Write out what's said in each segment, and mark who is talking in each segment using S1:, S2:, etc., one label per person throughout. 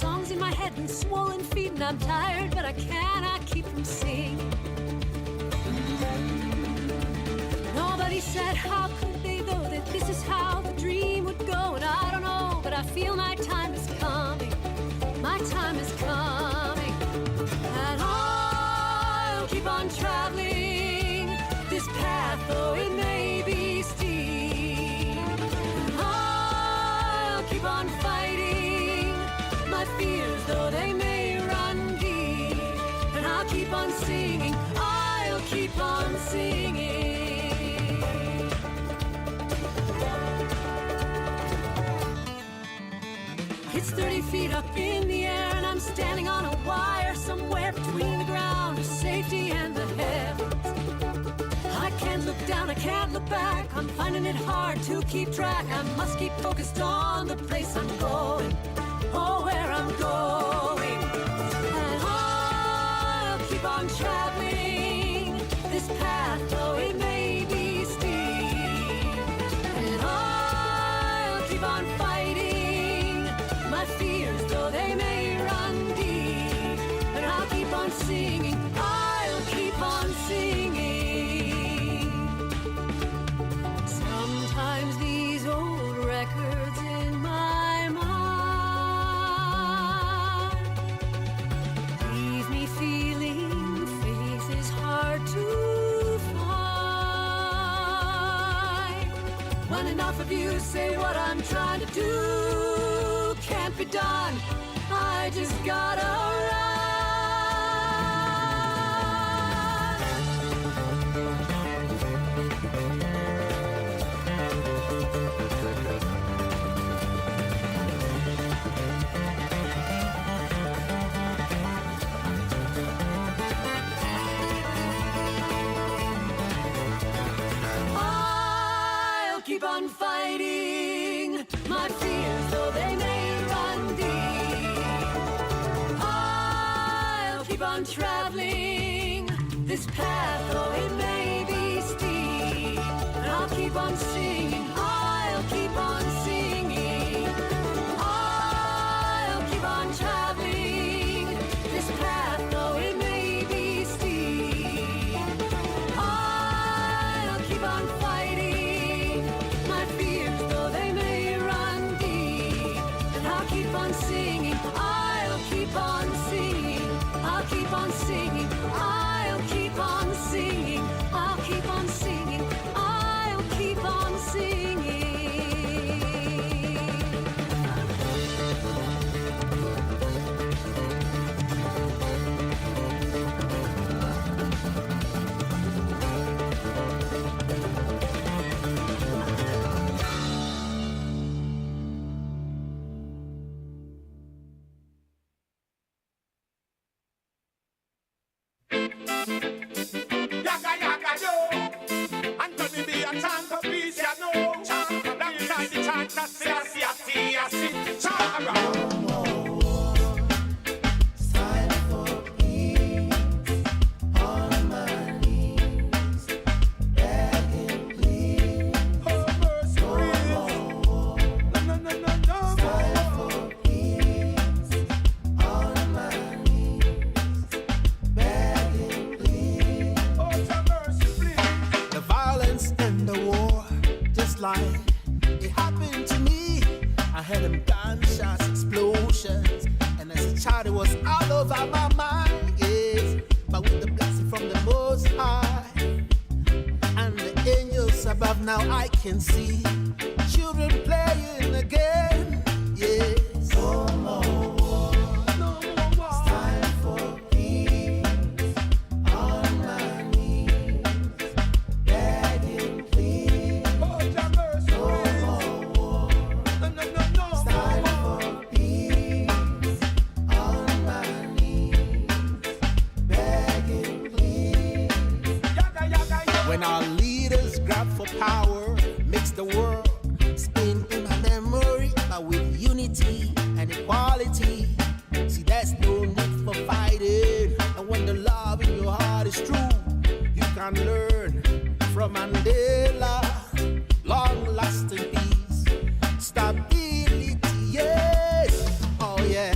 S1: songs in my head and swollen feet, and I'm tired, but I cannot keep from singing. Nobody said how could they, though, that this is how the dream would go. And I don't know, but I feel my time is coming. My time is coming. And I'll keep on traveling this path, though it may be steep. And I'll keep on fighting my fears, though they may run deep. And I'll keep on singing, I'll keep on singing. It's 30 feet up in the air, and I'm standing on a wire somewhere between the ground of safety and the heavens. I can't look down, I can't look back. I'm finding it hard to keep track. I must keep focused on the place I'm going, oh, where I'm going. And I'll keep on traveling this path, though it may be steep. And I'll keep on fighting my fears, though they may run deep. And I'll keep on singing, I'll keep on singing. Sometimes these old records in my mind leave me feeling faith is hard to find. When enough of you say what I'm trying to do can't be done, I just gotta run. I'll keep on fighting my fears, though they may run deep. I'll keep on traveling this path, though it may be steep. And I'll keep on singing, I'll keep on singing. I'll keep on traveling this path, though it may be steep. I'll keep on fighting my fears, though they may run deep. And I'll keep on singing, I'll keep on singing. I'll keep on singing, I'll keep on singing. I'll keep on singing, I'll keep on singing.
S2: Yaga yaga yo, Anthony be a tank of peace, ya know. Long time the chant that say I see, Chara. Oh, mercy, please. No. Oh, have mercy, please.
S3: The violence and the war, just like it happened to me. I heard them gunshots, explosions, and as a child it was all over my mind, yes. But with the blessing from the Most High and the angels above, now I can see children playing again, yes. No more war,
S2: No more war.
S3: it's time for peace. On my knees, begging please.
S2: Oh, have mercy, please.
S3: No war,
S2: No.
S3: it's time for peace. On my knees, begging please.
S2: Yaga yaga yo.
S3: When our leaders grab for power, makes the world spin in my memory, but with unity and equality. See, there's no need for fighting. And when the love in your heart is true, you can learn from Mandela. Long lasting peace, stability, yes. Oh, yeah.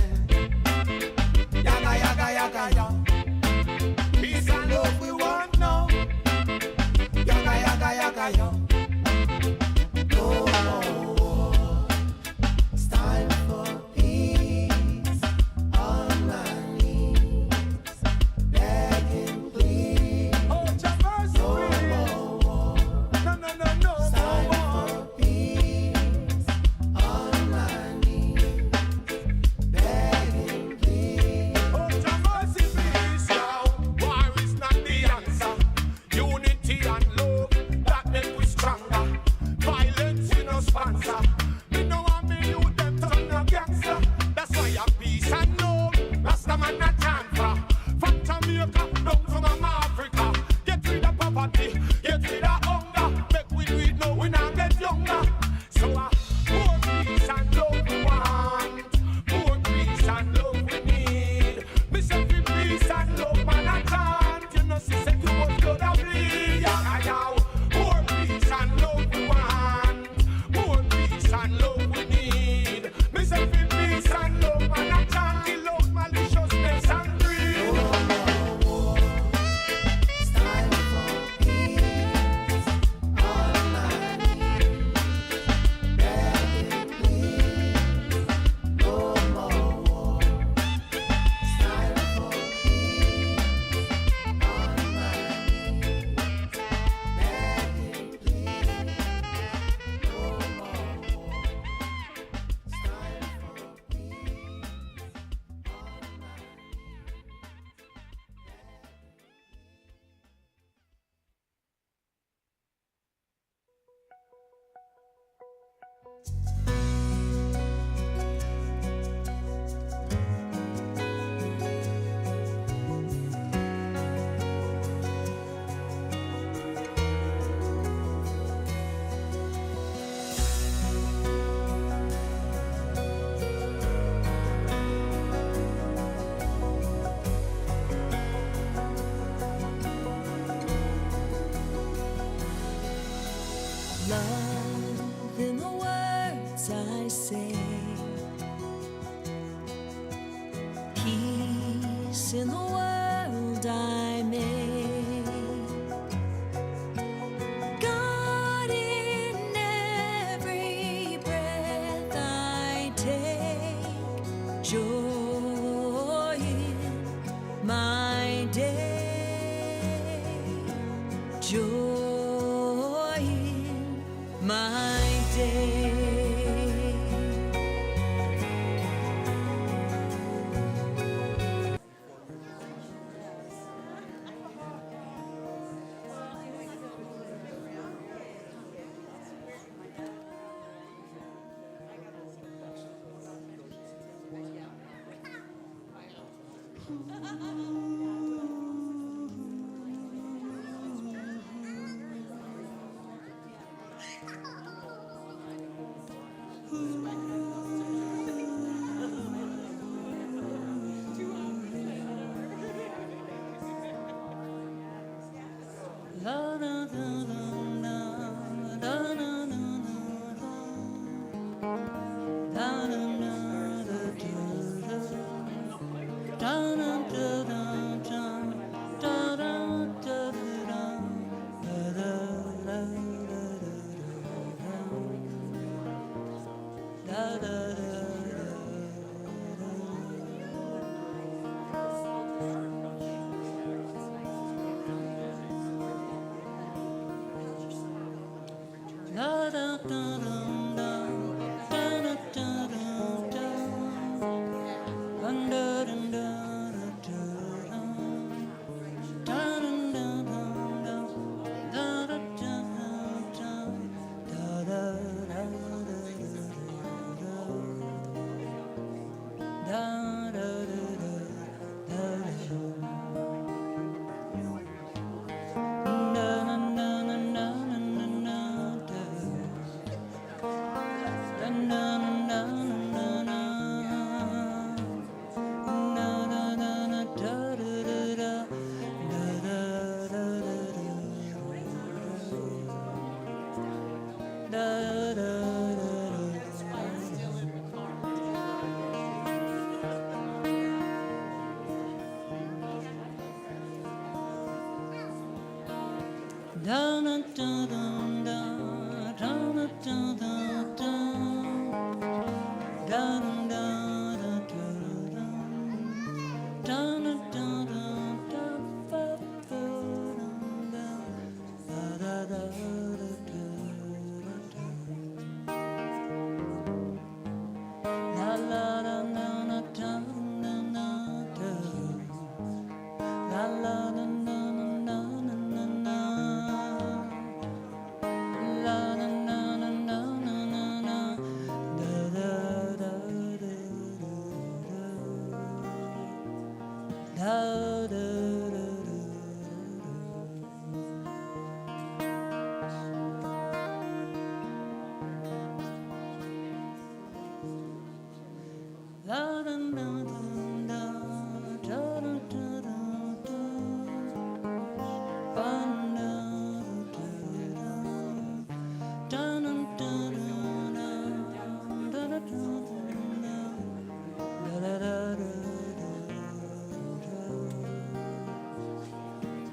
S2: poverty, get rid of hunger. Make we do it now, we not get younger. So more peace and love we want, more peace and love we need. Me say fi peace and love man a chant. You know she say too much blood a bleed. Yeah, yeah. More peace and love we want, more peace and love we need. Me say fi peace and love man a chant. Kill love maliciousness and greed.
S1: Love in the words I say, peace in the world I make, God in every breath I take, joy in my day, joy my day.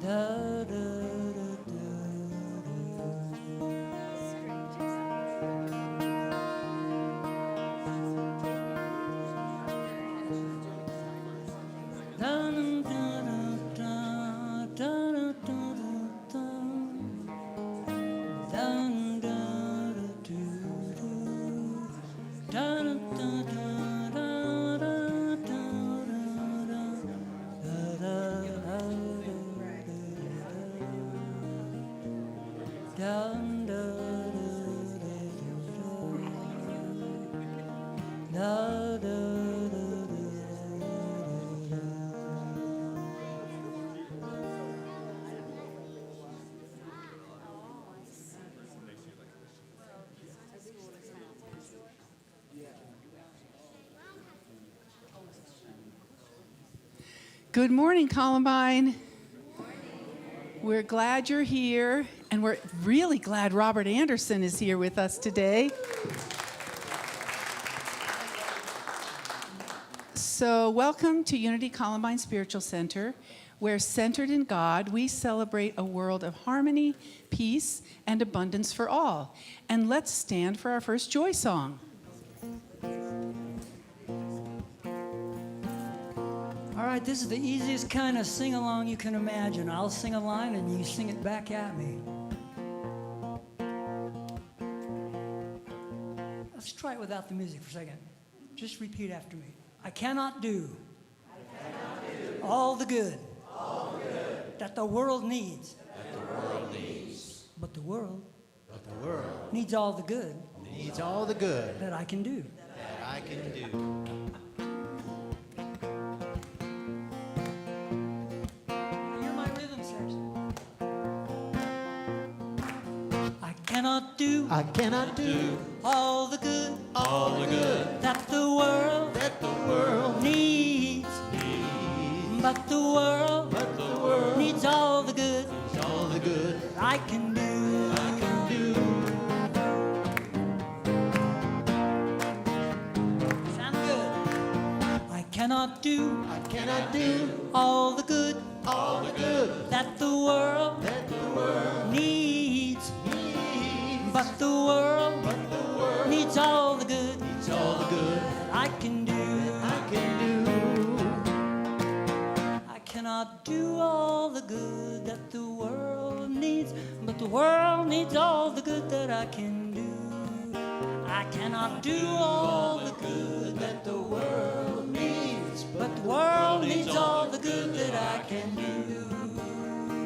S4: Da, da, da, da. Dun, dun, dun, dun, dun, dun, dun. Dun, dun, dun, dun. Dun, dun, dun, dun, dun, dun, dun, dun. Da, da, da, dun, da, da, da, da, da.
S5: Good morning, Columbine. We're glad you're here, and we're really glad Robert Anderson is here with us today. So, welcome to Unity Columbine Spiritual Center, where centered in God, we celebrate a world of harmony, peace, and abundance for all. And let's stand for our first joy song.
S4: All right, this is the easiest kind of sing-along you can imagine. I'll sing a line and you sing it back at me. Let's try it without the music for a second. Just repeat after me. I cannot do all the good that the world needs. But the world needs all the good
S3: Needs all the good
S4: that I can do.
S3: that I can do.
S4: Hear my rhythm section. I cannot do
S3: I cannot do
S4: all the good
S3: all the good
S4: that the world
S3: that the world
S4: needs. But the world needs all the good
S3: needs, all the good
S4: I can do.
S3: I can do.
S4: Sound good. I cannot do
S3: I cannot do
S4: all the good
S3: all the good
S4: that the world
S3: that the world
S4: needs.
S3: needs,
S4: But the world needs all the good
S3: needs all the good
S4: I can do.
S3: I can do.
S4: I cannot do all the good that the world needs, but the world needs all the good that I can do. I cannot do all the good that the world needs, but the world needs all the good that I can do.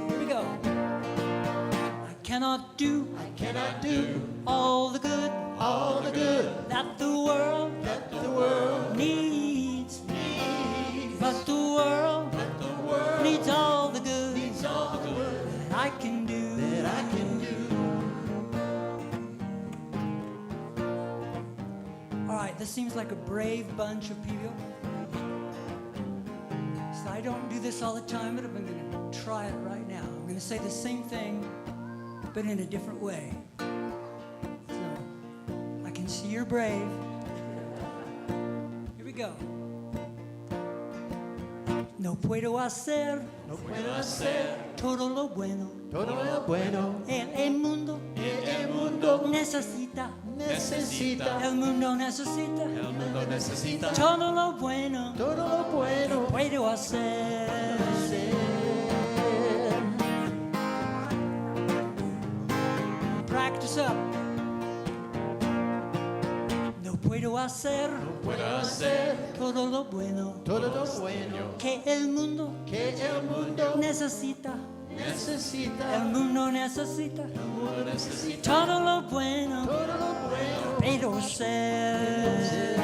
S4: Here we go. I cannot do
S3: I cannot do
S4: all the good
S3: all the good
S4: that the world
S3: that the world
S4: needs,
S3: needs,
S4: but the world needs all the good
S3: needs all the good
S4: that I can do.
S3: that I can do.
S4: All right, this seems like a brave bunch of people. So I don't do this all the time, but I'm going to try it right now. I'm going to say the same thing, but in a different way. So I can see you're brave. Here we go. No puedo hacer
S3: No puedo hacer
S4: todo lo bueno.
S3: todo lo bueno.
S4: El mundo
S3: El mundo
S4: necesita.
S3: necesita.
S4: El mundo necesita.
S3: El mundo necesita
S4: Todo lo bueno.
S3: todo lo bueno.
S4: Puedo hacer. Practice up. No puedo hacer
S3: Puedo hacer
S4: todo lo bueno
S3: todo lo bueno
S4: que el mundo
S3: que el mundo
S4: necesita.
S3: necesita.
S4: El mundo necesita
S3: El mundo necesita
S4: todo lo bueno.
S3: todo lo bueno.
S4: Puedo hacer.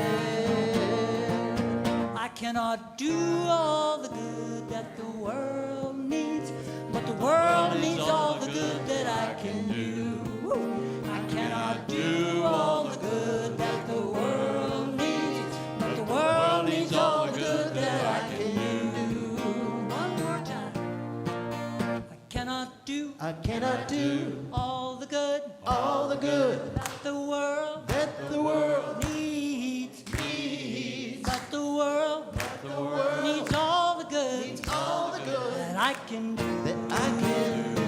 S4: I cannot do all the good that the world needs, but the world needs all the good that I can do. I cannot do all the good that the world needs, but the world needs all the good that I can do. One more time. I cannot do
S3: I cannot do
S4: all the good
S3: all the good
S4: that the world
S3: that the world
S4: needs,
S3: needs,
S4: but the world
S3: the world
S4: needs all the good
S3: needs all the good
S4: that I can can do, that I can do.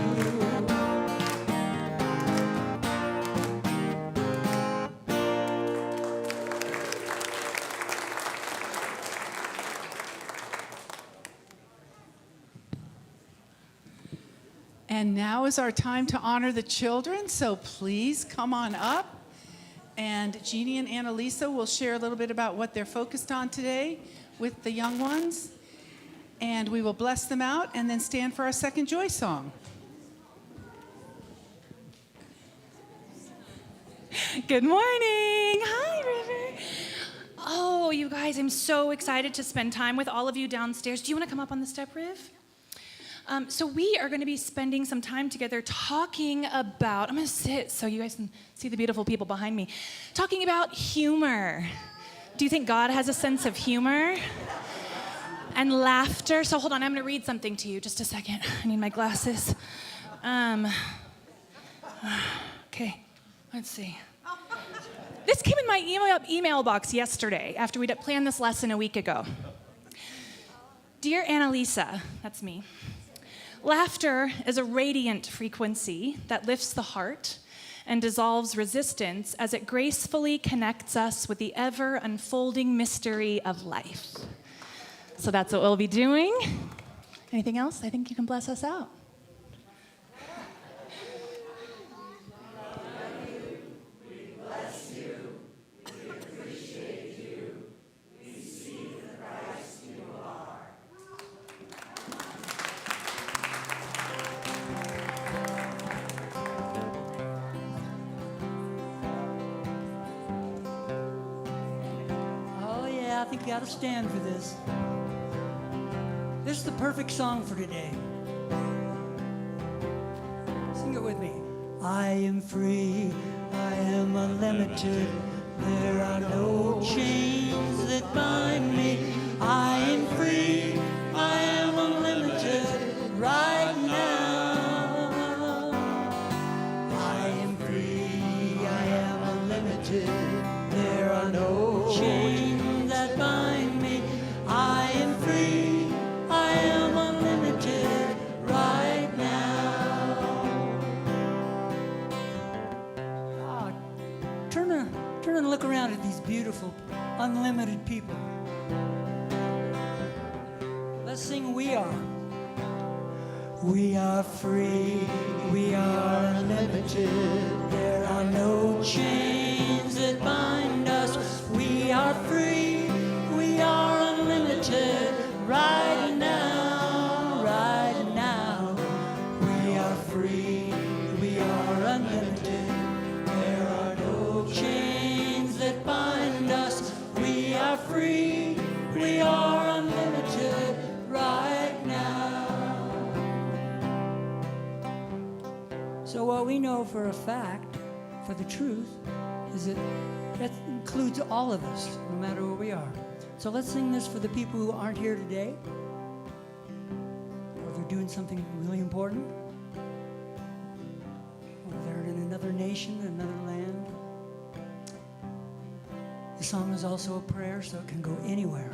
S5: And now is our time to honor the children, so please come on up. And Jeannie and Annalisa will share a little bit about what they're focused on today with the young ones. And we will bless them out and then stand for our second joy song.
S6: Good morning. Hi, River. Oh, you guys, I'm so excited to spend time with all of you downstairs. Do you want to come up on the step, Riv? So we are going to be spending some time together talking about, I'm going to sit so you guys can see the beautiful people behind me, talking about humor. Do you think God has a sense of humor? And laughter. So hold on, I'm going to read something to you. Just a second. I need my glasses. Okay, let's see. This came in my email box yesterday after we'd planned this lesson a week ago. Dear Annalisa, that's me. Laughter is a radiant frequency that lifts the heart and dissolves resistance as it gracefully connects us with the ever-unfolding mystery of life. So that's what we'll be doing. Anything else? I think you can bless us out.
S4: I think you gotta stand for this. This is the perfect song for today. Sing it with me. I am free, I am unlimited. There are no chains that bind me. I am free, I am unlimited right now. I am free, I am unlimited. There are no chains that bind me. I am free, I am unlimited right now. Turn and look around at these beautiful, unlimited people. Let's sing We Are. We are free, we are unlimited. There are no chains that bind us. We are free, we are unlimited right now, right now. We are free, we are unlimited. There are no chains that bind us. We are free, we are unlimited right now. So what we know for a fact, for the truth, is that includes all of us, no matter where we are. So let's sing this for the people who aren't here today, or they're doing something really important, or they're in another nation, another land. The song is also a prayer, so it can go anywhere.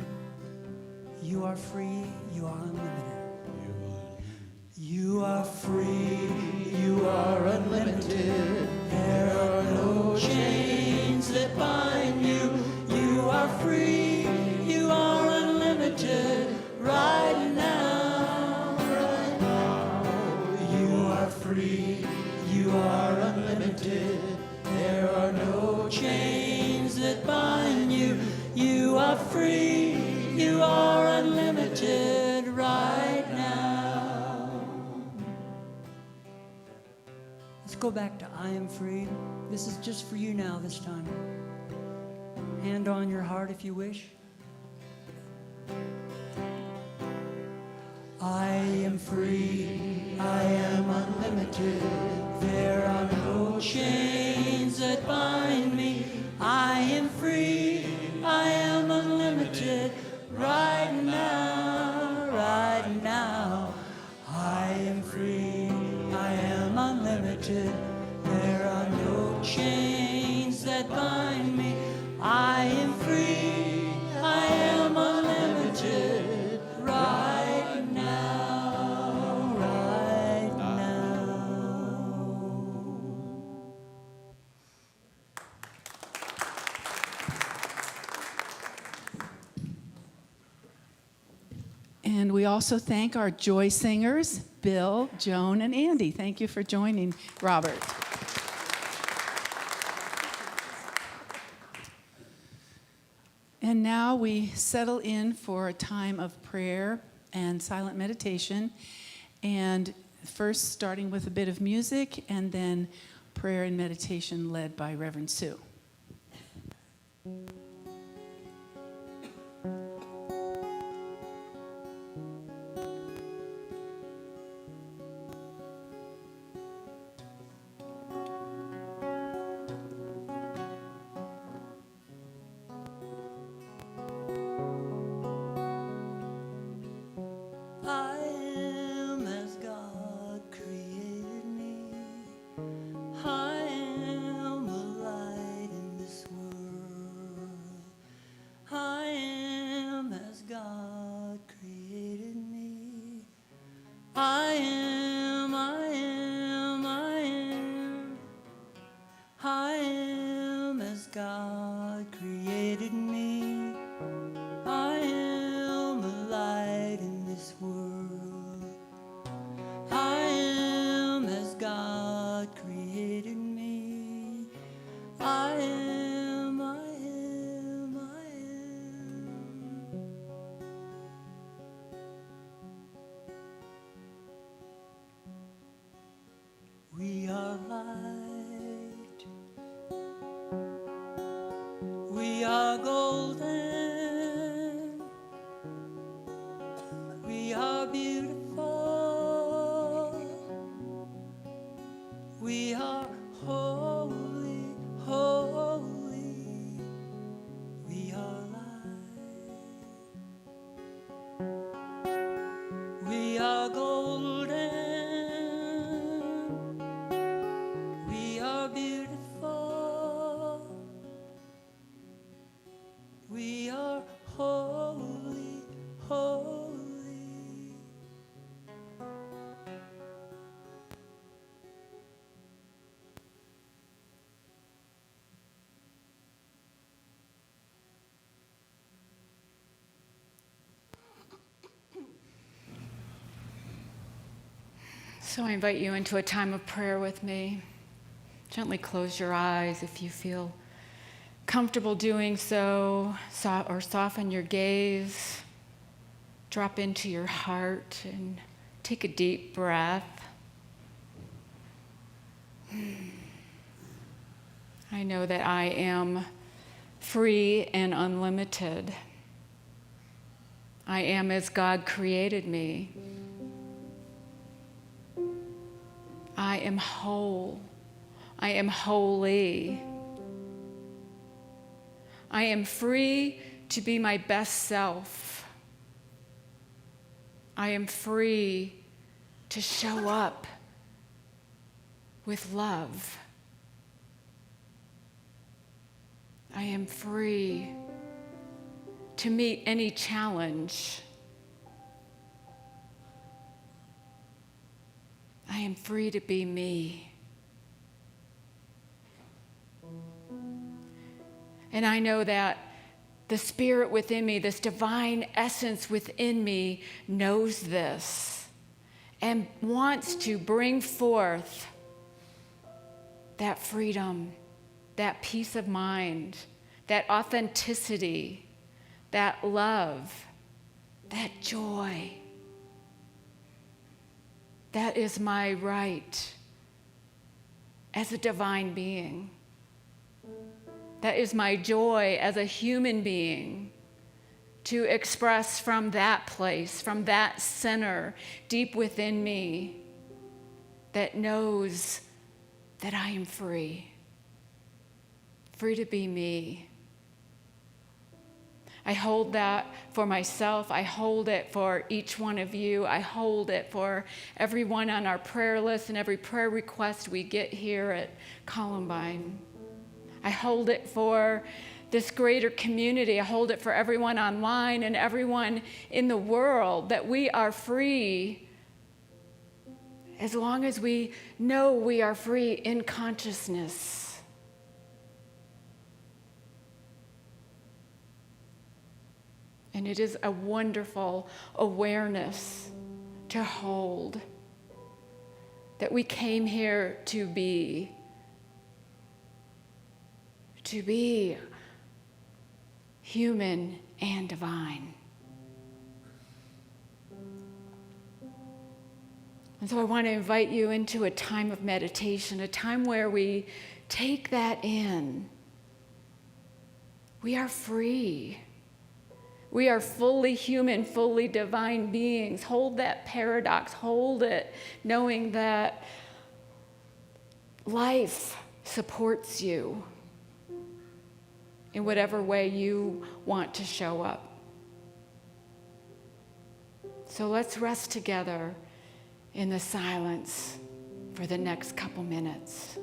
S4: You are free, you are unlimited. You are free, you are unlimited. There are no chains that bind you. You are free, you are unlimited right now, right now. You are free, you are unlimited. There are no chains that bind you. You are free, you are unlimited right now. Let's go back to I am free. This is just for you now this time. Hand on your heart if you wish. I am free, I am unlimited. There are no chains that bind me. I am free, I am unlimited right now, right now. I am free, I am unlimited. There are no chains that bind me. I am free, I am unlimited right now.
S5: also thank our joy singers, Bill, Joan, and Andy. Thank you for joining Robert. And now we settle in for a time of prayer and silent meditation. And first starting with a bit of music and then prayer and meditation led by Reverend Sue.
S4: I am as God created me. I am a light in this world. I am as God created me. I am, I am, I am. I am as God created me. I am a light in this world. I am as God created me. I am, I am, I am. We are light. We are golden. We are beautiful. We are holy, holy. We are light. We are golden. We are beautiful. We are holy, holy.
S7: So I invite you into a time of prayer with me. Gently close your eyes if you feel comfortable doing so, or soften your gaze. Drop into your heart and take a deep breath. I know that I am free and unlimited. I am as God created me. I am whole. I am holy. I am free to be my best self. I am free to show up with love. I am free to meet any challenge. I am free to be me. And I know that the spirit within me, this divine essence within me, knows this and wants to bring forth that freedom, that peace of mind, that authenticity, that love, that joy. That is my right as a divine being. That is my joy as a human being to express from that place, from that center deep within me that knows that I am free, free to be me. I hold that for myself. I hold it for each one of you. I hold it for everyone on our prayer list and every prayer request we get here at Columbine. I hold it for this greater community. I hold it for everyone online and everyone in the world, that we are free as long as we know we are free in consciousness. And it is a wonderful awareness to hold that we came here to be human and divine. And so I want to invite you into a time of meditation, a time where we take that in. We are free. We are fully human, fully divine beings. Hold that paradox, hold it, knowing that life supports you in whatever way you want to show up. So let's rest together in the silence for the next couple minutes.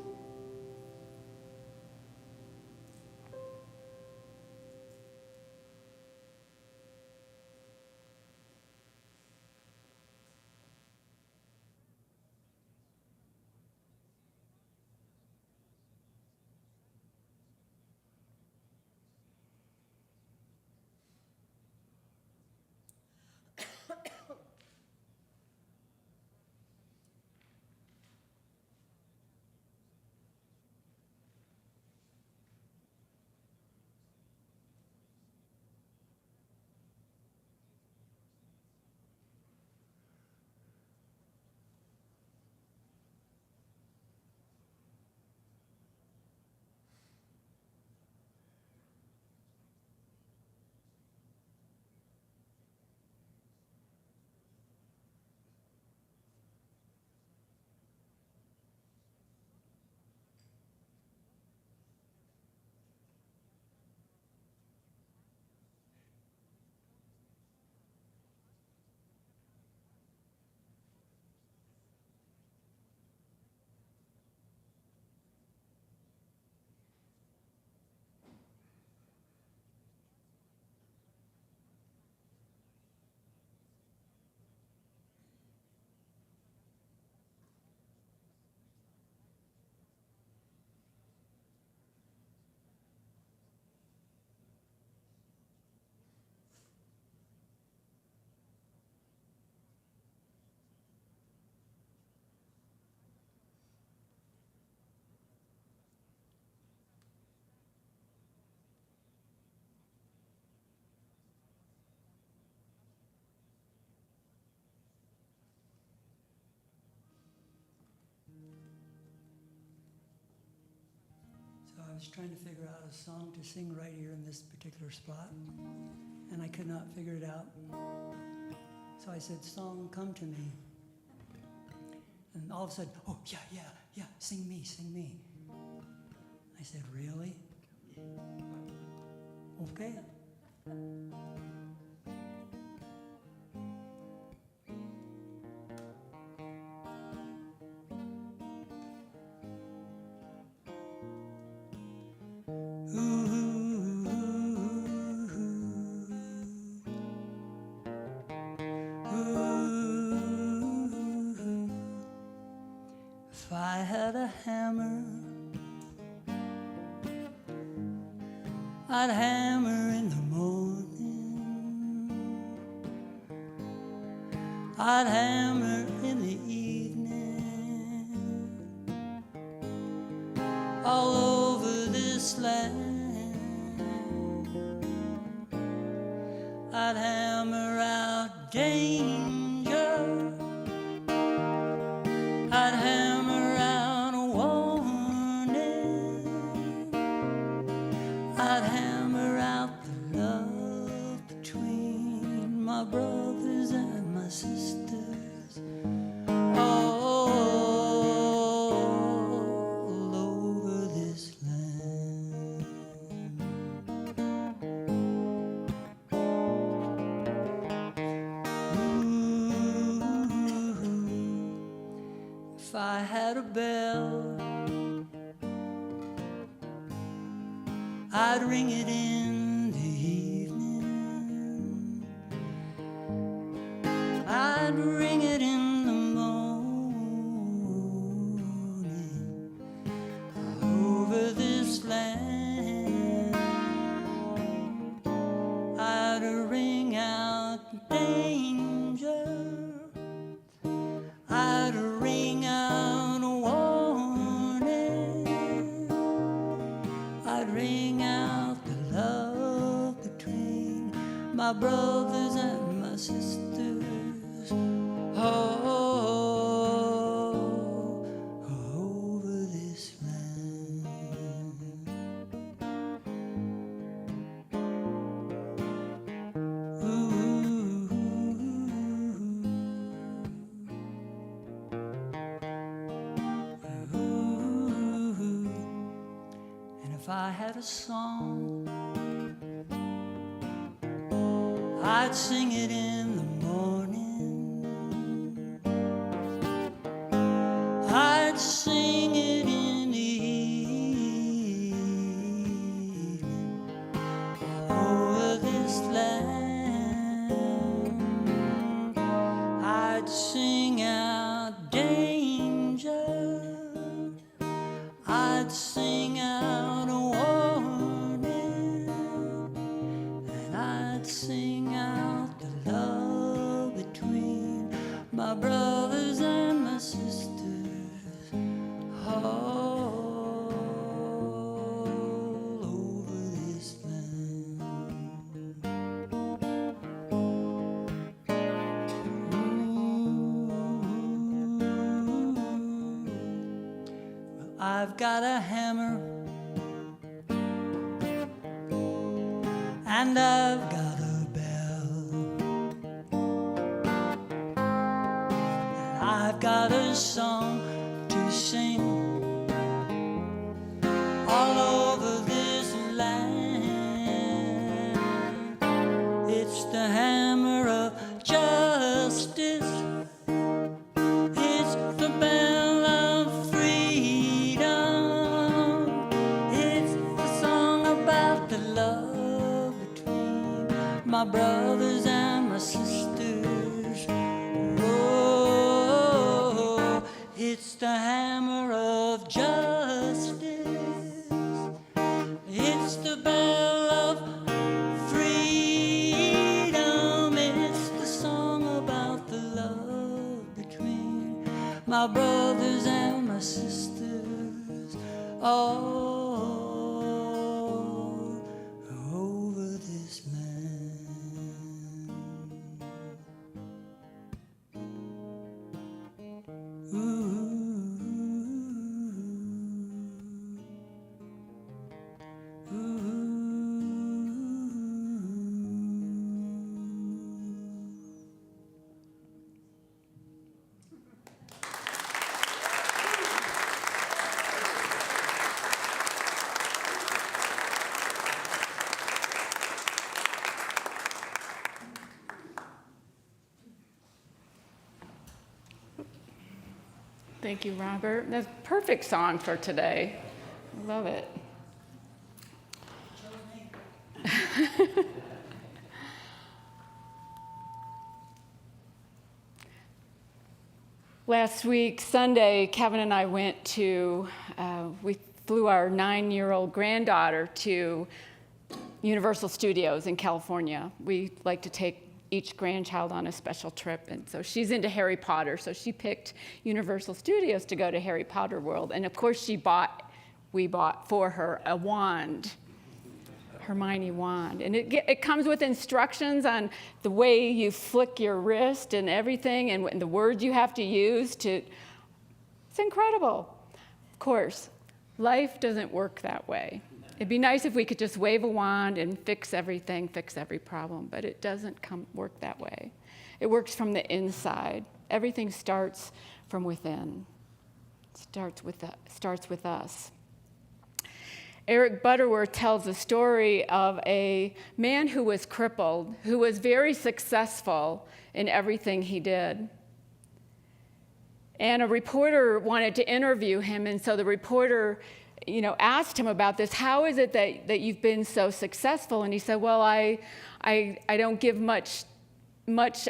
S4: I was trying to figure out a song to sing right here in this particular spot, and I could not figure it out. So I said, "Song, come to me." And all of a sudden, "Oh, yeah, sing me, sing me." I said, "Really? Okay." If I had a hammer, I'd hammer in the morning, I'd hammer in the evening, all over this land. I'd hammer out danger, I'd hammer out a warning, I'd hammer out the love between my brothers and my sisters all over this land. If I had a bell, I'd ring it in the evening, I'd ring it in the morning, all over this land. I'd ring if I had a song, I'd sing it in the morning, I'd sing it in the evening, all over this land. I'd sing out danger, I'd sing out a warning, and I'd sing out the love between my brothers and my sisters all over this land. Well, I've got a hammer and I've got a bell, and I've got a song to sing all over this land. It's the hammer of justice, it's the bell of freedom, it's the song about the love between my brothers and my sisters. Oh, it's the hammer of justice, it's the bell of freedom, it's the song about the love between my brothers and my sisters all over this land.
S7: Thank you, Robert. That's a perfect song for today. I love it. Last week, Sunday, Kevin and I went to, we flew our 9-year-old granddaughter to Universal Studios in California. We like to take each grandchild on a special trip, and so she's into Harry Potter, so she picked Universal Studios to go to Harry Potter World, and of course we bought for her a wand, Hermione wand, and it comes with instructions on the way you flick your wrist and everything, and the words you have to use to, it's incredible. Of course, life doesn't work that way. It'd be nice if we could just wave a wand and fix everything, fix every problem, but it doesn't work that way. It works from the inside. Everything starts from within. It starts with us. Eric Butterworth tells the story of a man who was crippled, who was very successful in everything he did. And a reporter wanted to interview him, and so the reporter asked him about this. How is it that you've been so successful? And he said, well, I don't give much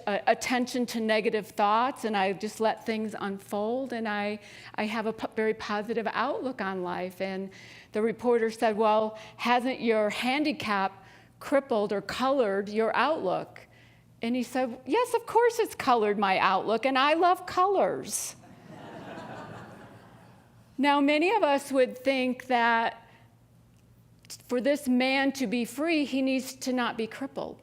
S7: attention to negative thoughts, and I just let things unfold, and I have a very positive outlook on life. And the reporter said, well, hasn't your handicap crippled or colored your outlook? And he said, yes, of course it's colored my outlook, and I love colors. Now, many of us would think that for this man to be free, he needs to not be crippled.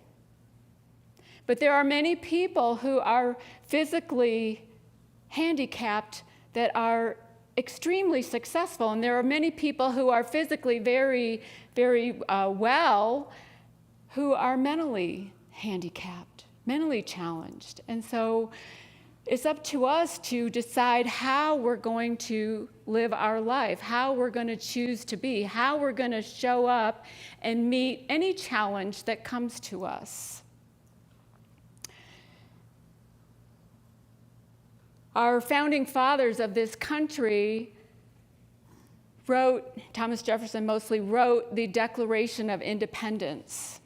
S7: But there are many people who are physically handicapped that are extremely successful, and there are many people who are physically very, very well who are mentally handicapped, mentally challenged. And so it's up to us to decide how we're going to live our life, how we're going to choose to be, how we're going to show up and meet any challenge that comes to us. Our founding fathers of this country Thomas Jefferson mostly wrote the Declaration of Independence.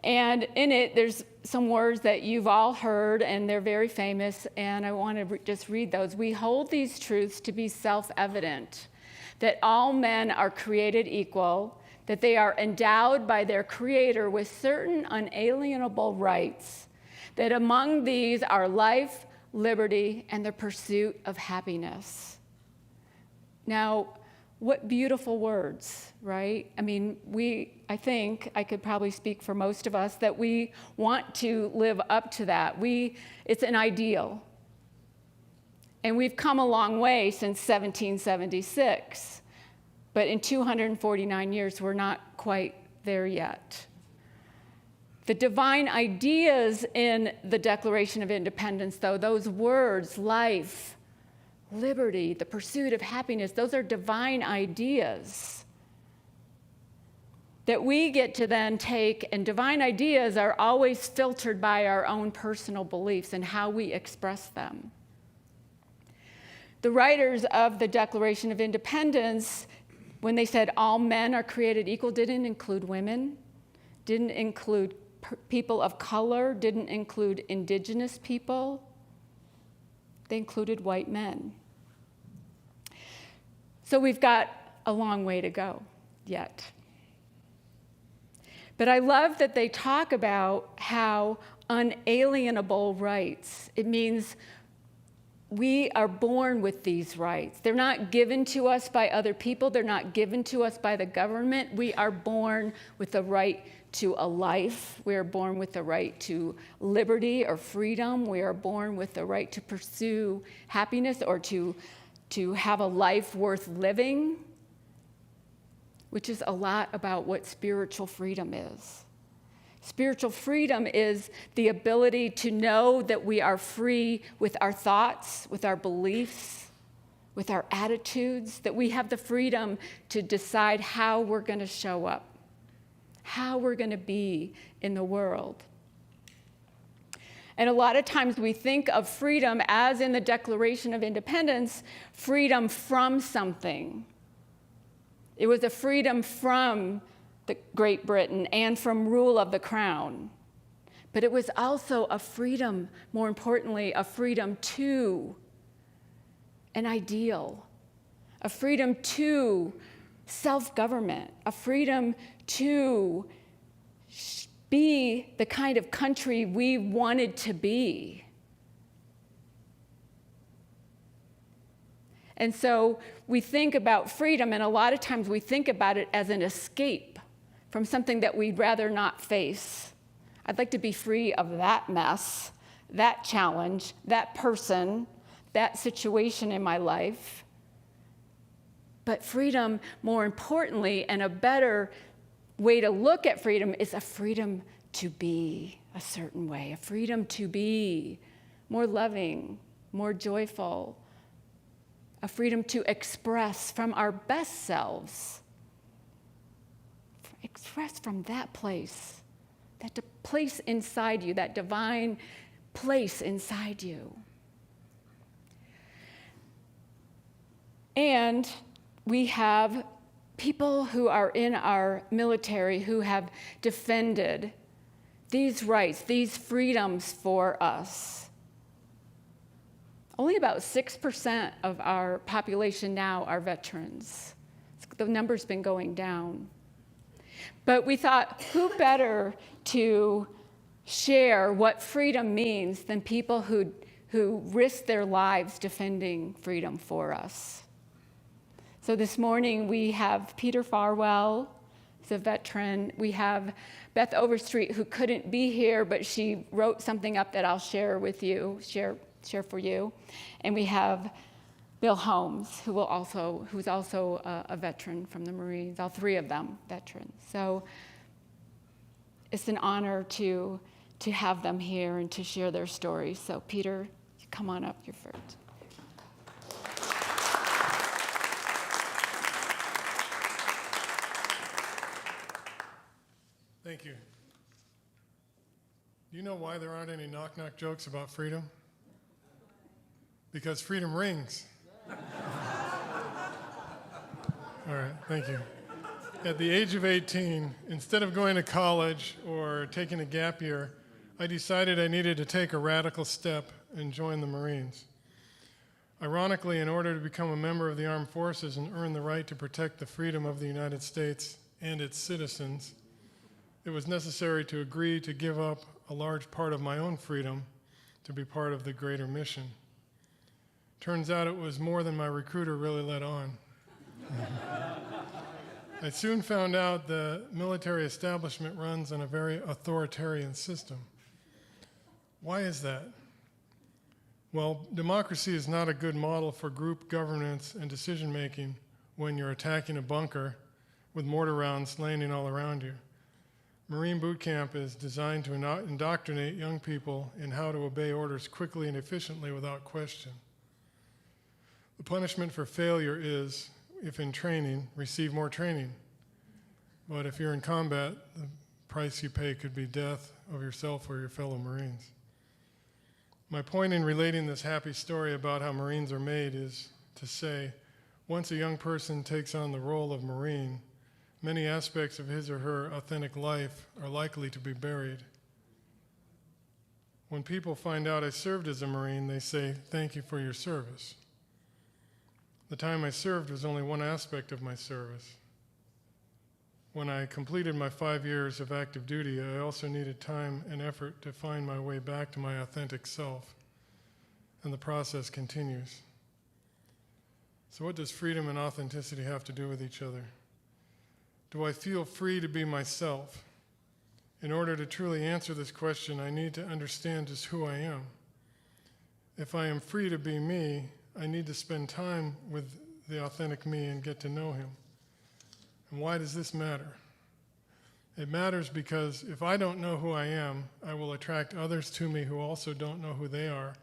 S7: And in it, there's some words that you've all heard, and they're very famous, and I want to just read those. We hold these truths to be self-evident, that all men are created equal, that they are endowed by their Creator with certain unalienable rights, that among these are life, liberty, and the pursuit of happiness. Now, what beautiful words, right? I mean, I think I could probably speak for most of us that we want to live up to that. It's an ideal. And we've come a long way since 1776. But in 249 years, we're not quite there yet. The divine ideas in the Declaration of Independence, though, those words, life, liberty, the pursuit of happiness, those are divine ideas that we get to then take, and divine ideas are always filtered by our own personal beliefs and how we express them. The writers of the Declaration of Independence, when they said all men are created equal, didn't include women, didn't include people of color, didn't include indigenous people. They included white men. So we've got a long way to go yet. But I love that they talk about how unalienable rights, it means we are born with these rights. They're not given to us by other people. They're not given to us by the government. We are born with the right to a life. We are born with the right to liberty or freedom. We are born with the right to pursue happiness or to have a life worth living, which is a lot about what spiritual freedom is. Spiritual freedom is the ability to know that we are free with our thoughts, with our beliefs, with our attitudes, that we have the freedom to decide how we're going to show up, how we're going to be in the world. And a lot of times we think of freedom as in the Declaration of Independence, freedom from something. It was a freedom from Great Britain and from rule of the crown. But it was also a freedom, more importantly, a freedom to an ideal, a freedom to self-government, a freedom to be the kind of country we wanted to be. And so we think about freedom, and a lot of times we think about it as an escape from something that we'd rather not face. I'd like to be free of that mess, that challenge, that person, that situation in my life. But freedom, more importantly, and a better way to look at freedom is a freedom to be a certain way, a freedom to be more loving, more joyful, a freedom to express from our best selves, express from that place inside you, that divine place inside you. And we have people who are in our military who have defended these rights, these freedoms for us. Only about 6% of our population now are veterans. The number's been going down. But we thought, who better to share what freedom means than people who risk their lives defending freedom for us? So this morning we have Peter Farwell, who's a veteran. We have Beth Overstreet, who couldn't be here, but she wrote something up that I'll share with you, share for you. And we have Bill Holmes, who's also a veteran from the Marines, all three of them veterans. So it's an honor to to have them here and to share their stories. So Peter, come on up, you're first.
S8: Thank you. Do you know why there aren't any knock-knock jokes about freedom? Because freedom rings. All right, thank you. At the age of 18, instead of going to college or taking a gap year, I decided I needed to take a radical step and join the Marines. Ironically, in order to become a member of the armed forces and earn the right to protect the freedom of the United States and its citizens, it was necessary to agree to give up a large part of my own freedom to be part of the greater mission. Turns out it was more than my recruiter really let on. I soon found out the military establishment runs on a very authoritarian system. Why is that? Well, democracy is not a good model for group governance and decision-making when you're attacking a bunker with mortar rounds landing all around you. Marine boot camp is designed to indoctrinate young people in how to obey orders quickly and efficiently without question. The punishment for failure is, if in training, receive more training. But if you're in combat, the price you pay could be death of yourself or your fellow Marines. My point in relating this happy story about how Marines are made is to say, once a young person takes on the role of Marine, many aspects of his or her authentic life are likely to be buried. When people find out I served as a Marine, they say, "Thank you for your service." The time I served was only one aspect of my service. When I completed my 5 years of active duty, I also needed time and effort to find my way back to my authentic self, and the process continues. So what does freedom and authenticity have to do with each other? Do I feel free to be myself? In order to truly answer this question, I need to understand just who I am. If I am free to be me, I need to spend time with the authentic me and get to know him. And why does this matter? It matters because if I don't know who I am, I will attract others to me who also don't know who they are,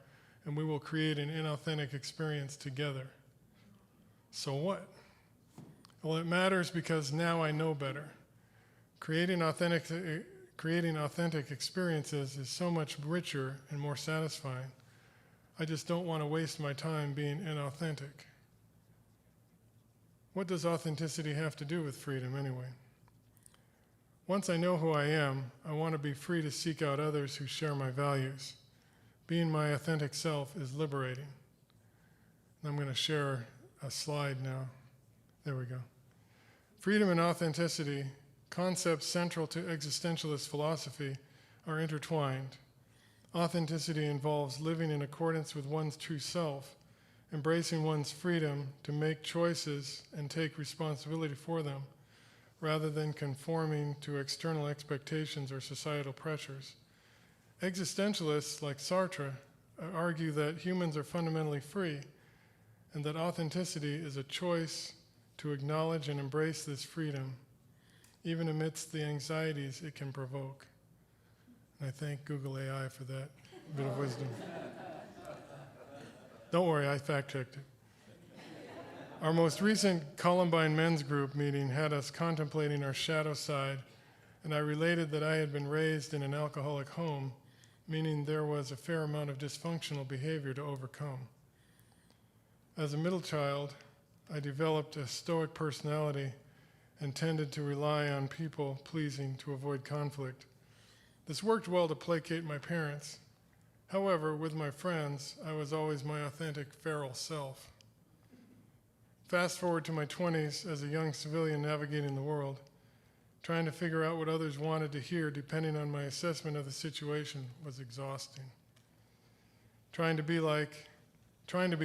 S8: and we will create an inauthentic experience together. So what? Well, it matters because now I know better. Creating authentic experiences is so much richer and more satisfying. I just don't want to waste my time being inauthentic. What does authenticity have to do with freedom anyway? Once I know who I am, I want to be free to seek out others who share my values. Being my authentic self is liberating. I'm going to share a slide now. There we go. Freedom and authenticity, concepts central to existentialist philosophy, are intertwined. Authenticity involves living in accordance with one's true self, embracing one's freedom to make choices and take responsibility for them, rather than conforming to external expectations or societal pressures. Existentialists like Sartre argue that humans are fundamentally free, and that authenticity is a choice to acknowledge and embrace this freedom, even amidst the anxieties it can provoke. And I thank Google AI for that bit of wisdom. Don't worry, I fact-checked it. Our most recent Columbine Men's Group meeting had us contemplating our shadow side, and I related that I had been raised in an alcoholic home, meaning there was a fair amount of dysfunctional behavior to overcome. As a middle child, I developed a stoic personality and tended to rely on people pleasing to avoid conflict. This worked well to placate my parents. However, with my friends, I was always my authentic feral self. Fast forward to my 20s as a young civilian navigating the world, trying to figure out what others wanted to hear depending on my assessment of the situation was exhausting. Trying to be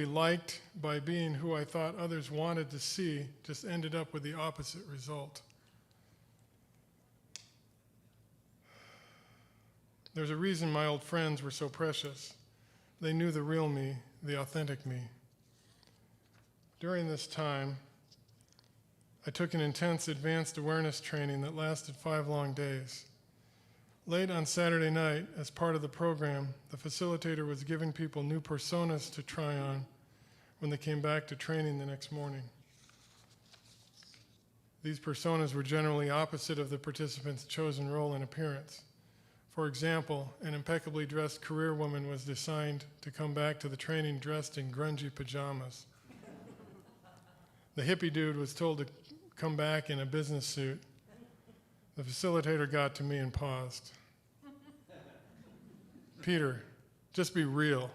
S8: liked by being who I thought others wanted to see just ended up with the opposite result. There's a reason my old friends were so precious. They knew the real me, the authentic me. During this time, I took an intense advanced awareness training that lasted 5 long days. Late on Saturday night, as part of the program, the facilitator was giving people new personas to try on when they came back to training the next morning. These personas were generally opposite of the participants' chosen role and appearance. For example, an impeccably dressed career woman was assigned to come back to the training dressed in grungy pajamas. The hippie dude was told to come back in a business suit. The facilitator got to me and paused. Peter, just be real.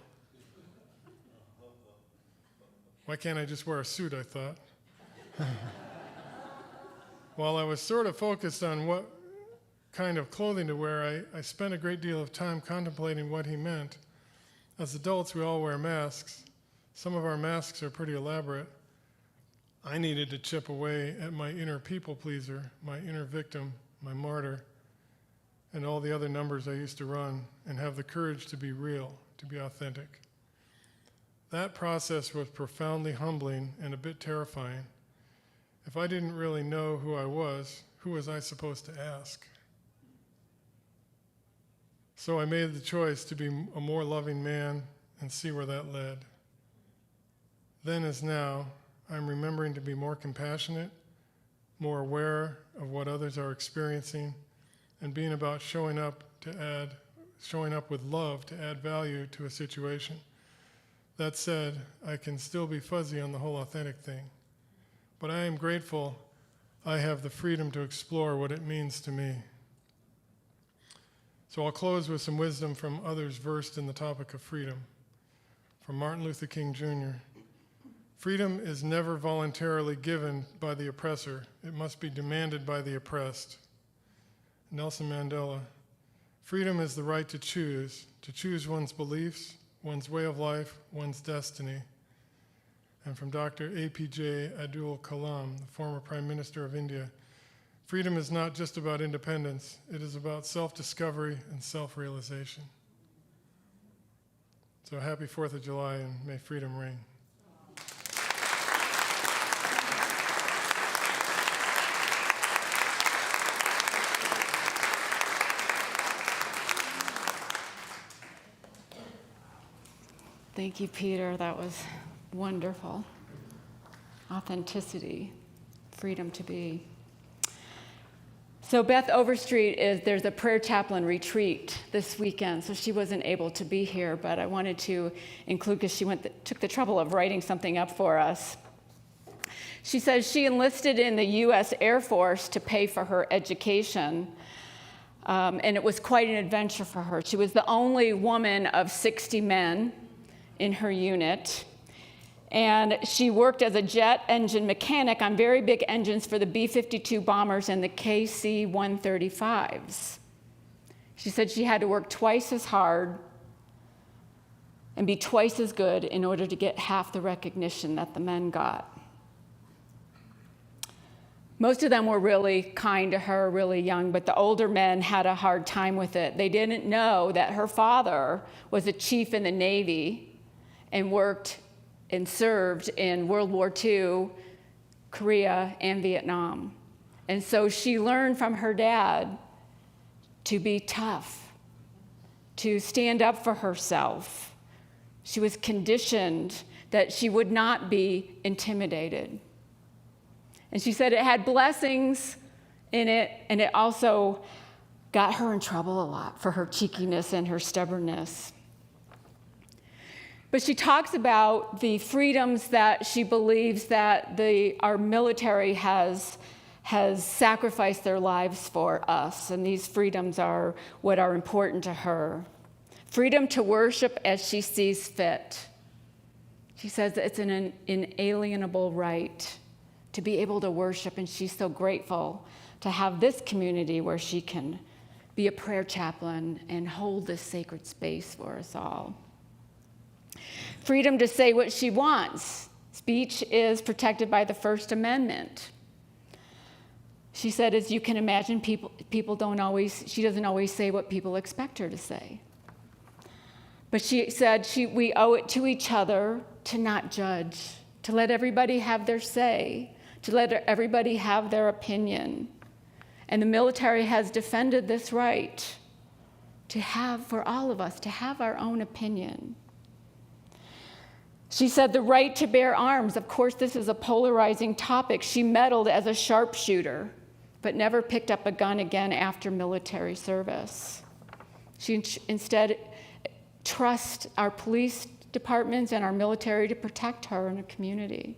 S8: Why can't I just wear a suit, I thought. While I was sort of focused on what kind of clothing to wear, I spent a great deal of time contemplating what he meant. As adults, we all wear masks. Some of our masks are pretty elaborate. I needed to chip away at my inner people pleaser, my inner victim, my martyr, and all the other numbers I used to run, and have the courage to be real, to be authentic. That process was profoundly humbling and a bit terrifying. If I didn't really know who was I supposed to ask? So I made the choice to be a more loving man and see where that led. Then as now, I'm remembering to be more compassionate, more aware of what others are experiencing, and being about showing up with love to add value to a situation. That said, I can still be fuzzy on the whole authentic thing. But I am grateful I have the freedom to explore what it means to me. So I'll close with some wisdom from others versed in the topic of freedom. From Martin Luther King Jr. Freedom is never voluntarily given by the oppressor. It must be demanded by the oppressed. Nelson Mandela. Freedom is the right to choose one's beliefs, one's way of life, one's destiny. And from Dr. APJ Abdul Kalam, the former Prime Minister of India, freedom is not just about independence, it is about self-discovery and self-realization. So happy 4th of July, and may freedom reign.
S7: Thank you, Peter. That was wonderful. Authenticity, freedom to be. So Beth Overstreet there's a prayer chaplain retreat this weekend, so she wasn't able to be here, but I wanted to include because she took the trouble of writing something up for us. She says she enlisted in the U.S. Air Force to pay for her education, and it was quite an adventure for her. She was the only woman of 60 men in her unit. And she worked as a jet engine mechanic on very big engines for the B-52 bombers and the KC-135s. She said she had to work twice as hard and be twice as good in order to get half the recognition that the men got. Most of them were really kind to her, really young, but the older men had a hard time with it. They didn't know that her father was a chief in the Navy and worked and served in World War II, Korea, and Vietnam. And so she learned from her dad to be tough, to stand up for herself. She was conditioned that she would not be intimidated. And she said it had blessings in it, and it also got her in trouble a lot for her cheekiness and her stubbornness. But she talks about the freedoms that she believes that our military has sacrificed their lives for us, and these freedoms are what are important to her. Freedom to worship as she sees fit. She says it's an inalienable right to be able to worship, and she's so grateful to have this community where she can be a prayer chaplain and hold this sacred space for us all. Freedom to say what she wants. Speech is protected by the First Amendment. She said, as you can imagine, she doesn't always say what people expect her to say. But she said we owe it to each other to not judge, to let everybody have their say, to let everybody have their opinion. And the military has defended this right for all of us, to have our own opinion. She said the right to bear arms. Of course, this is a polarizing topic. She medaled as a sharpshooter, but never picked up a gun again after military service. She instead trusts our police departments and our military to protect her and her community.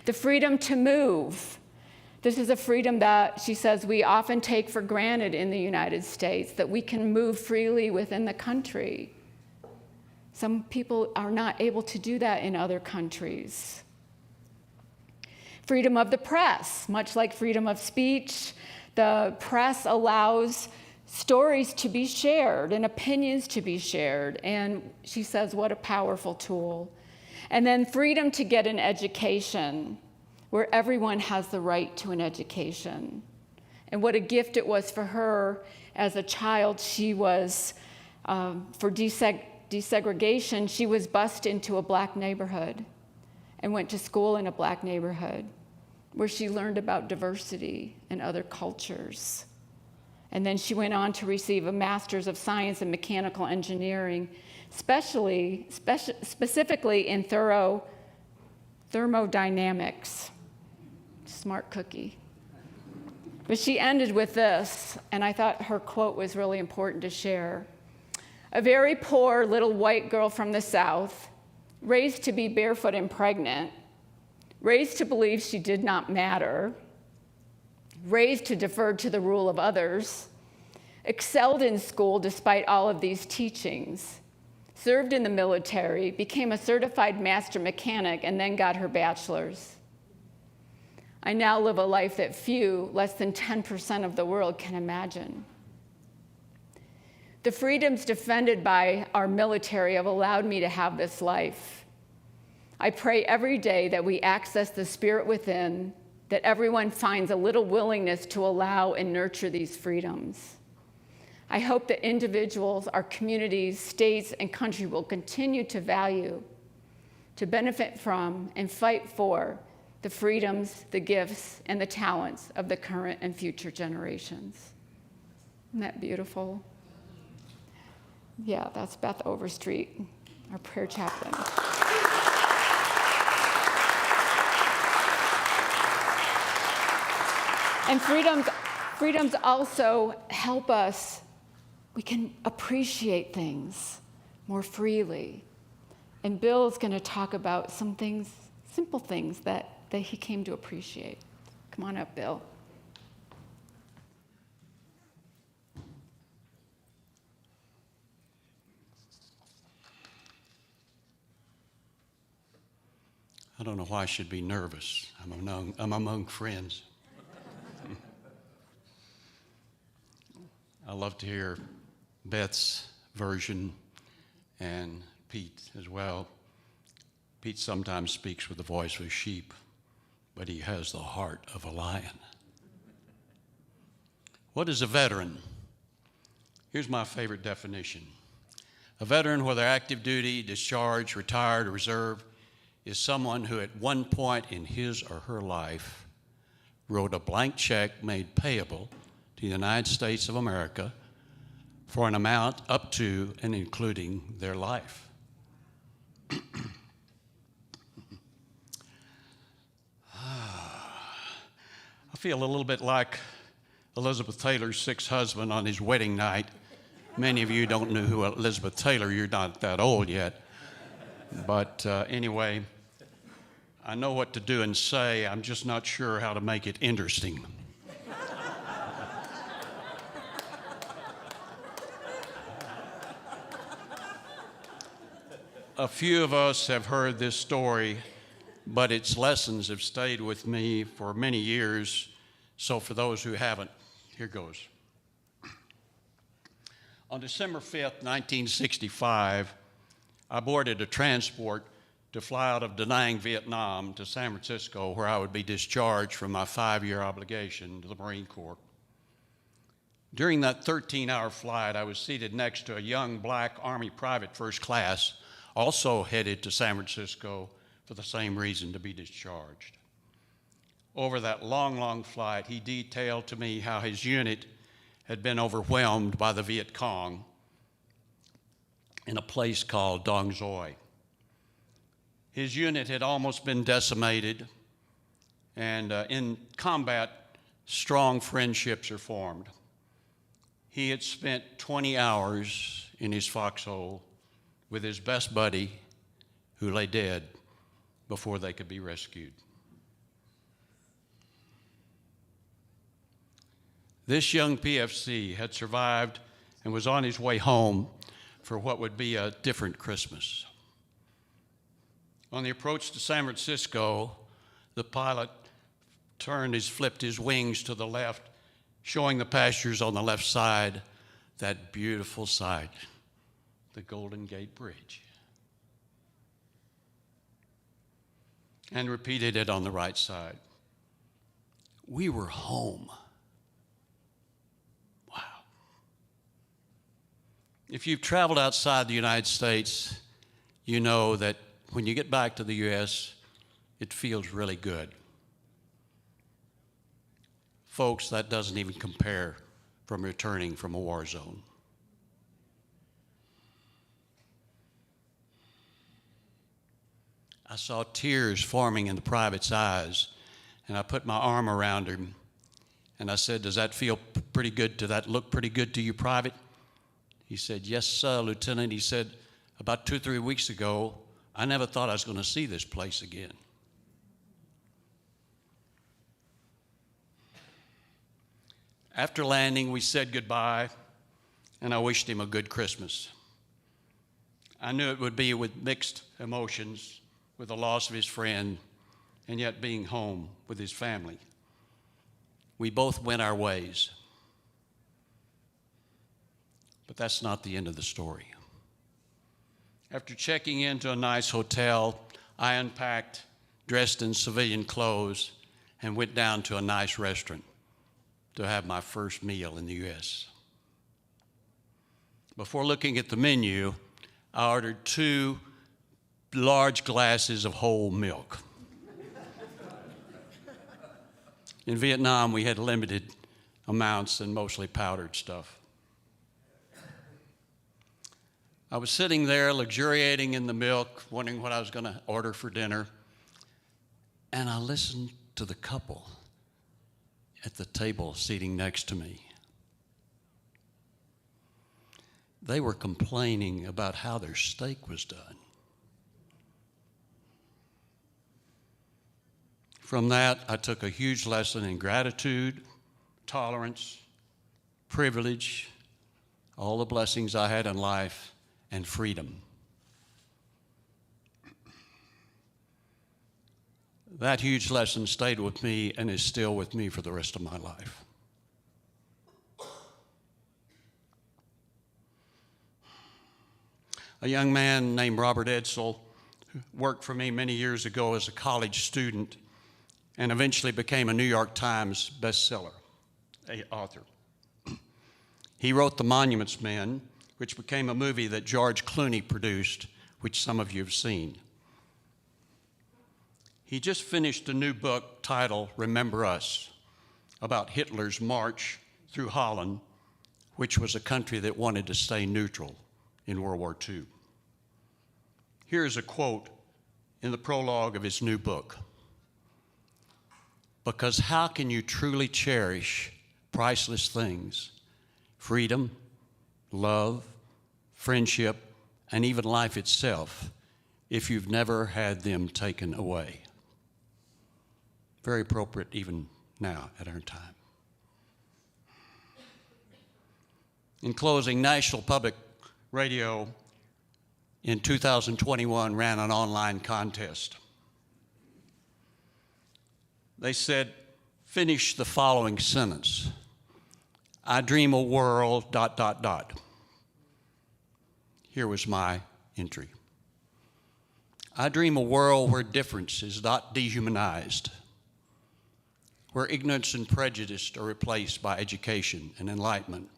S7: The freedom to move. This is a freedom that she says we often take for granted in the United States, that we can move freely within the country. Some people are not able to do that in other countries. Freedom of the press, much like freedom of speech, the press allows stories to be shared and opinions to be shared. And she says, what a powerful tool. And then freedom to get an education, where everyone has the right to an education. And what a gift it was for her as a child. She was, for desegregation, she was bused into a black neighborhood and went to school in a black neighborhood where she learned about diversity and other cultures. And then she went on to receive a Master's of Science in Mechanical Engineering, specifically in thermodynamics. Smart cookie. But she ended with this, and I thought her quote was really important to share. A very poor little white girl from the South, raised to be barefoot and pregnant, raised to believe she did not matter, raised to defer to the rule of others, excelled in school despite all of these teachings, served in the military, became a certified master mechanic, and then got her bachelor's. I now live a life that few, less than 10% of the world, can imagine. The freedoms defended by our military have allowed me to have this life. I pray every day that we access the spirit within, that everyone finds a little willingness to allow and nurture these freedoms. I hope that individuals, our communities, states, and country will continue to value, to benefit from, and fight for the freedoms, the gifts, and the talents of the current and future generations. Isn't that beautiful? Yeah, that's Beth Overstreet, our prayer chaplain. And freedoms also help us, we can appreciate things more freely. And Bill is going to talk about some things, simple things that he came to appreciate. Come on up, Bill.
S9: I don't know why I should be nervous. I'm among friends. I love to hear Beth's version and Pete as well. Pete sometimes speaks with the voice of a sheep, but he has the heart of a lion. What is a veteran? Here's my favorite definition. A veteran, whether active duty, discharged, retired, or reserve, is someone who at one point in his or her life wrote a blank check made payable to the United States of America for an amount up to and including their life. I feel a little bit like Elizabeth Taylor's sixth husband on his wedding night. Many of you don't know who Elizabeth Taylor, you're not that old yet. But anyway, I know what to do and say. I'm just not sure how to make it interesting. A few of us have heard this story, but its lessons have stayed with me for many years. So for those who haven't, here goes. On December 5th, 1965, I boarded a transport to fly out of Da Nang, Vietnam to San Francisco, where I would be discharged from my 5-year obligation to the Marine Corps. During that 13-hour flight, I was seated next to a young black Army private first class, also headed to San Francisco for the same reason, to be discharged. Over that long, long flight, he detailed to me how his unit had been overwhelmed by the Viet Cong in a place called Dong Doi. His unit had almost been decimated, and in combat, strong friendships are formed. He had spent 20 hours in his foxhole with his best buddy, who lay dead before they could be rescued. This young PFC had survived and was on his way home for what would be a different Christmas. On the approach to San Francisco, the pilot flipped his wings to the left, showing the passengers on the left side that beautiful sight, the Golden Gate Bridge, and repeated it on the right side. We were home. Wow. If you've traveled outside the United States, you know that when you get back to the U.S., it feels really good. Folks, that doesn't even compare from returning from a war zone. I saw tears forming in the private's eyes, and I put my arm around him, and I said, "Does that feel pretty good? Does that look pretty good to you, Private?" He said, "Yes, sir, Lieutenant." He said, "About 2 or 3 weeks ago, I never thought I was going to see this place again." After landing, we said goodbye, and I wished him a good Christmas. I knew it would be with mixed emotions, with the loss of his friend, and yet being home with his family. We both went our ways. But that's not the end of the story. After checking into a nice hotel, I unpacked, dressed in civilian clothes, and went down to a nice restaurant to have my first meal in the U.S. Before looking at the menu, I ordered 2 large glasses of whole milk. In Vietnam, we had limited amounts and mostly powdered stuff. I was sitting there luxuriating in the milk, wondering what I was going to order for dinner, and I listened to the couple at the table seating next to me. They were complaining about how their steak was done. From that, I took a huge lesson in gratitude, tolerance, privilege, all the blessings I had in life, and freedom. That huge lesson stayed with me and is still with me for the rest of my life. A young man named Robert Edsel worked for me many years ago as a college student and eventually became a New York Times bestseller author. He wrote The Monuments Men, which became a movie that George Clooney produced, which some of you have seen. He just finished a new book titled Remember Us, about Hitler's march through Holland, which was a country that wanted to stay neutral in World War II. Here is a quote in the prologue of his new book. "Because how can you truly cherish priceless things, freedom, love, friendship, and even life itself, if you've never had them taken away?" Very appropriate even now at our time. In closing, National Public Radio in 2021 ran an online contest. They said, finish the following sentence. I dream a world, ... Here was my entry. I dream a world where difference is not dehumanized, where ignorance and prejudice are replaced by education and enlightenment,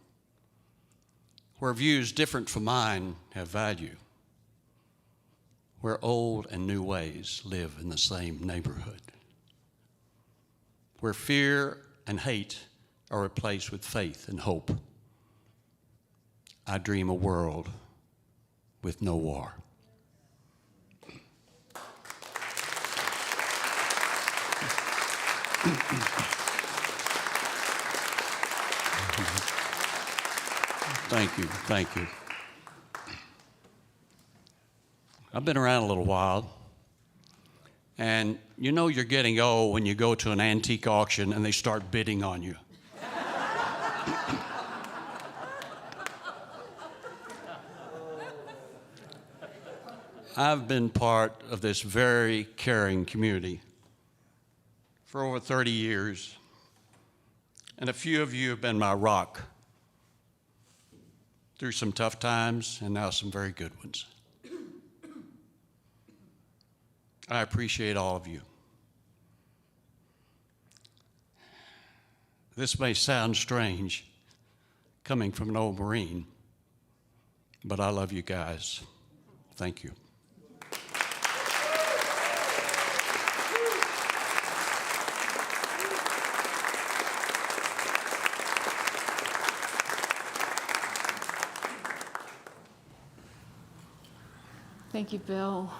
S9: where views different from mine have value, where old and new ways live in the same neighborhood, where fear and hate are replaced with faith and hope. I dream a world with no war. Thank you, thank you. I've been around a little while, and you know you're getting old when you go to an antique auction and they start bidding on you. I've been part of this very caring community for over 30 years, and a few of you have been my rock through some tough times and now some very good ones. I appreciate all of you. This may sound strange coming from an old Marine, but I love you guys. Thank you.
S7: Thank you, Bill.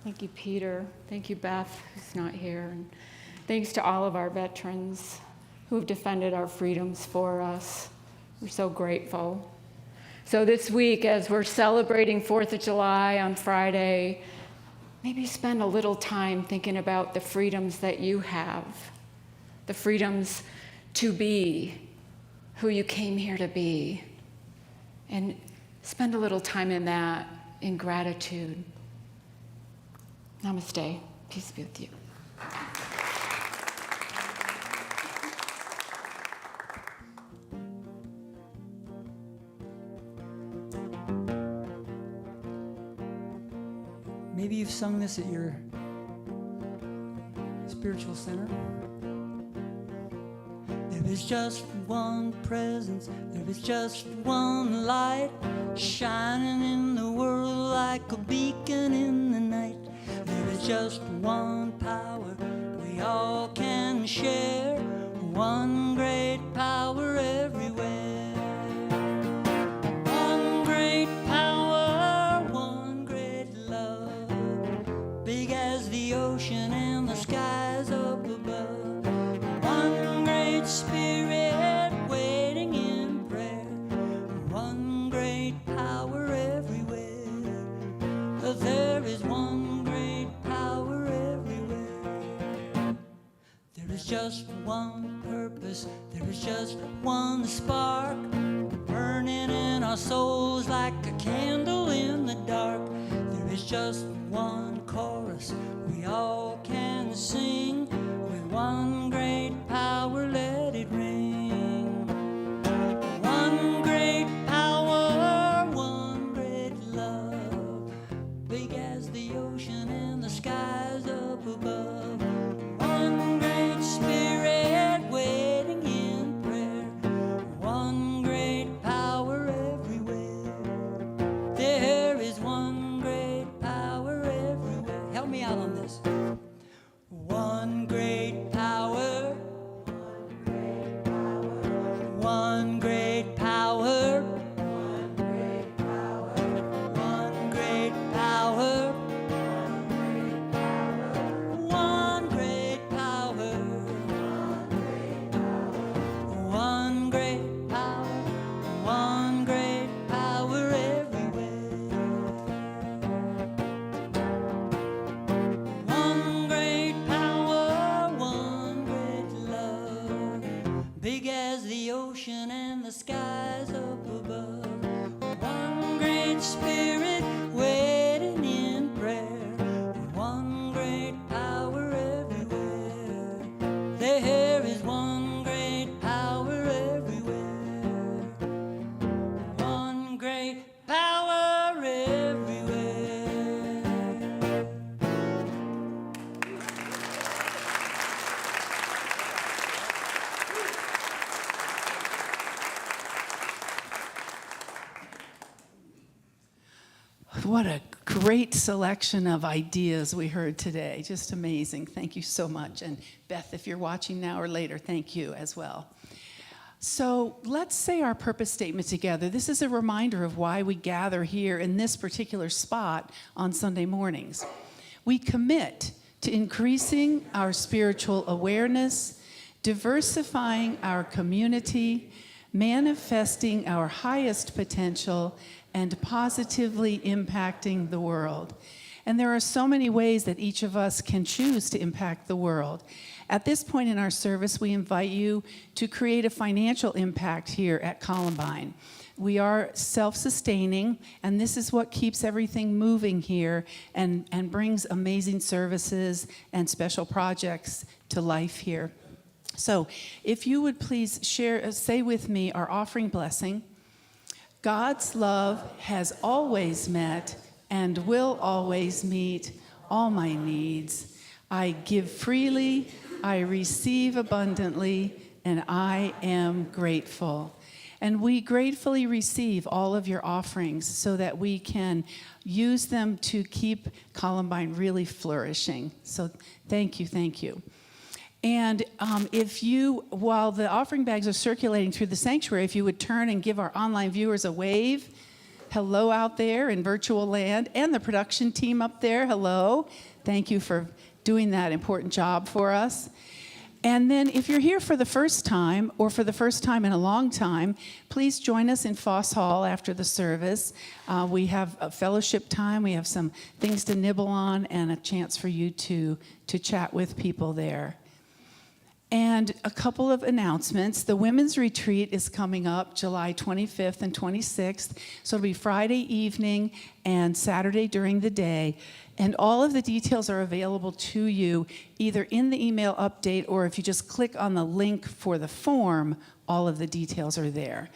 S7: Thank you, Peter. Thank you, Beth, who's not here. And thanks to all of our veterans who have defended our freedoms for us. We're so grateful. So this week, as we're celebrating 4th of July on Friday, maybe spend a little time thinking about the freedoms that you have, the freedoms to be who you came here to be, and spend a little time in that, in gratitude. Namaste. Peace be with you.
S4: Maybe you've sung this at your spiritual center. There is just one presence, there is just one light, shining in the world like a beacon in the night. There is just one power we all can share, one great power everywhere. One great power, one great love, big as the ocean and the skies up above. One great spirit waiting in prayer, one great power everywhere. There is one great power everywhere. There is just one purpose, there is just one spark, burning in our souls like a candle in the dark. There is just one chorus we all can sing, with one great power let it ring. One great power, one great love, big as the ocean and the skies up above. One great spirit waiting in prayer, one great power everywhere. There is one great power everywhere. Help me out on this. One great power, one great power, one great power, one great power, one great power, one great power, one great power everywhere. One great power, one great love, big as the ocean and the skies up above. One great spirit waiting in prayer, one great power everywhere. There is one great power everywhere, one great power everywhere.
S5: What a great selection of ideas we heard today. Just amazing. Thank you so much. And Beth, if you're watching now or later, thank you as well. So let's say our purpose statement together. This is a reminder of why we gather here in this particular spot on Sunday mornings. We commit to increasing our spiritual awareness, diversifying our community, manifesting our highest potential, and positively impacting the world. And there are so many ways that each of us can choose to impact the world. At this point in our service, we invite you to create a financial impact here at Columbine. We are self-sustaining, and this is what keeps everything moving here and brings amazing services and special projects to life here. So if you would please say with me our offering blessing. God's love has always met and will always meet all my needs. I give freely, I receive abundantly, and I am grateful. And we gratefully receive all of your offerings so that we can use them to keep Columbine really flourishing. So thank you, thank you. And while the offering bags are circulating through the sanctuary, if you would turn and give our online viewers a wave. Hello out there in virtual land, and the production team up there, hello. Thank you for doing that important job for us. And then if you're here for the first time, or for the first time in a long time, please join us in Foss Hall after the service. We have a fellowship time, we have some things to nibble on, and a chance for you to chat with people there. And a couple of announcements. The Women's Retreat is coming up July 25th and 26th. So it'll be Friday evening and Saturday during the day. And all of the details are available to you either in the email update, or if you just click on the link for the form, all of the details are there.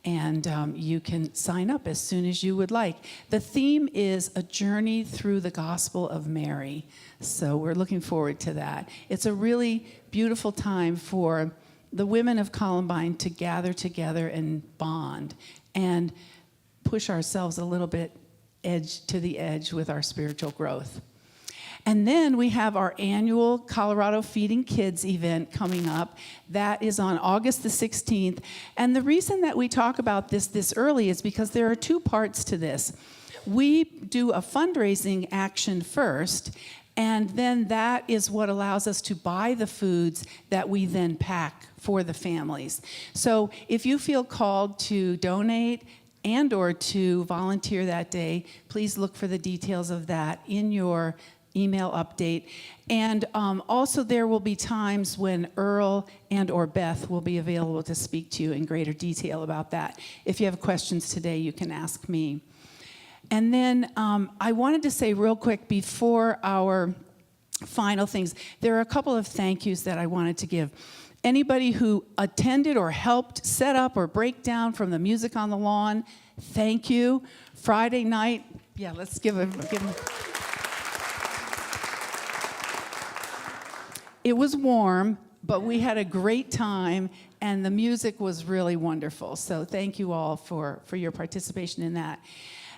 S5: And you can sign up as soon as you would like. The theme is a journey through the Gospel of Mary. So we're looking forward to that. It's a really beautiful time for the women of Columbine to gather together and bond and push ourselves a little bit edge to the edge with our spiritual growth. And then we have our annual Colorado Feeding Kids event coming up. That is on August the 16th. And the reason that we talk about this early is because there are two parts to this. We do a fundraising action first, and then that is what allows us to buy the foods that we then pack for the families. So if you feel called to donate and or to volunteer that day, please look for the details of that in your email update. And also there will be times when Earl and or Beth will be available to speak to you in greater detail about that. If you have questions today, you can ask me. And then I wanted to say real quick before our final things, there are a couple of thank yous that I wanted to give. Anybody who attended or helped set up or break down from the music on the lawn, thank you. Friday night, yeah, let's give them. It was warm, but we had a great time, and the music was really wonderful. So thank you all for your participation in that.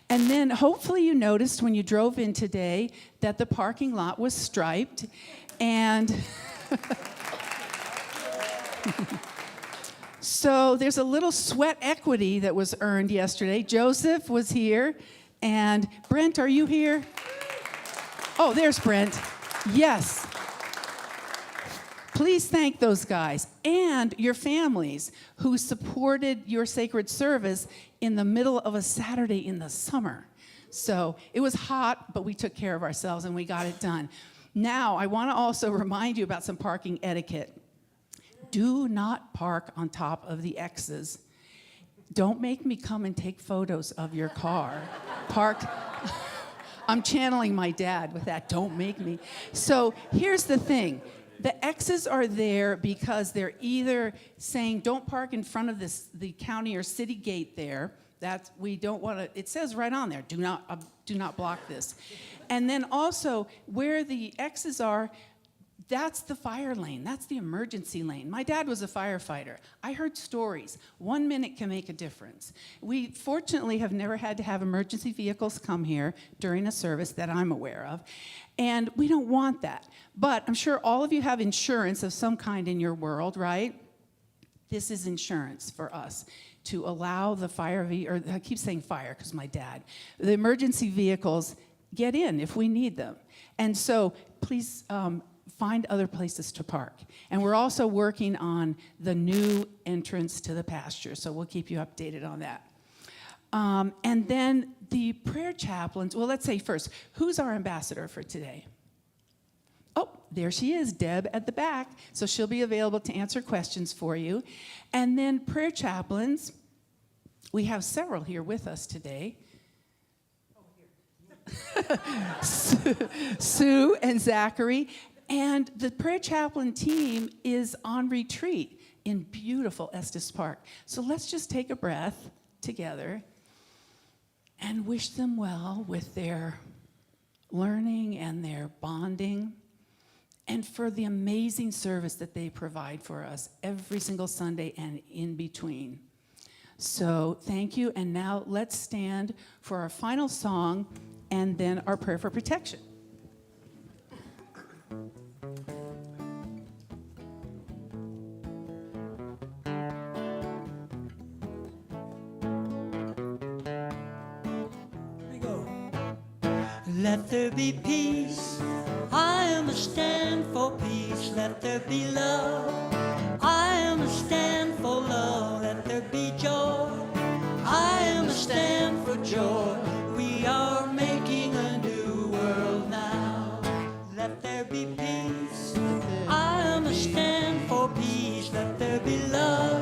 S5: And then hopefully you noticed when you drove in today that the parking lot was striped, and so there's a little sweat equity that was earned yesterday. Joseph was here, and Brent, are you here? Oh, there's Brent. Yes. Please thank those guys and your families who supported your sacred service in the middle of a Saturday in the summer. So it was hot, but we took care of ourselves and we got it done. Now, I want to also remind you about some parking etiquette. Do not park on top of the X's. Don't make me come and take photos of your car. Park. I'm channeling my dad with that, don't make me. So here's the thing. The X's are there because they're either saying don't park in front of the county or city gate there. That's, we don't want to, it says right on there, do not block this. And then also where the X's are, that's the fire lane. That's the emergency lane. My dad was a firefighter. I heard stories. 1 minute can make a difference. We fortunately have never had to have emergency vehicles come here during a service that I'm aware of. And we don't want that. But I'm sure all of you have insurance of some kind in your world, right? This is insurance for us to allow the or I keep saying fire because my dad, the emergency vehicles get in if we need them. And so please find other places to park. And we're also working on the new entrance to the pasture, so we'll keep you updated on that. And then the prayer chaplains, well, let's say first, who's our ambassador for today? Oh, there she is, Deb at the back. So she'll be available to answer questions for you. And then prayer chaplains, we have several here with us today. Sue and Zachary. And the prayer chaplain team is on retreat in beautiful Estes Park. So let's just take a breath together and wish them well with their learning and their bonding, and for the amazing service that they provide for us every single Sunday and in between. So thank you, and now let's stand for our final song and then our prayer for protection.
S4: Let there be peace, I am a stand for peace. Let there be love, I am a stand for love. Let there be joy, I am a stand for joy. We are making a new world now. Let there be peace, I am a stand for peace. Let there be love,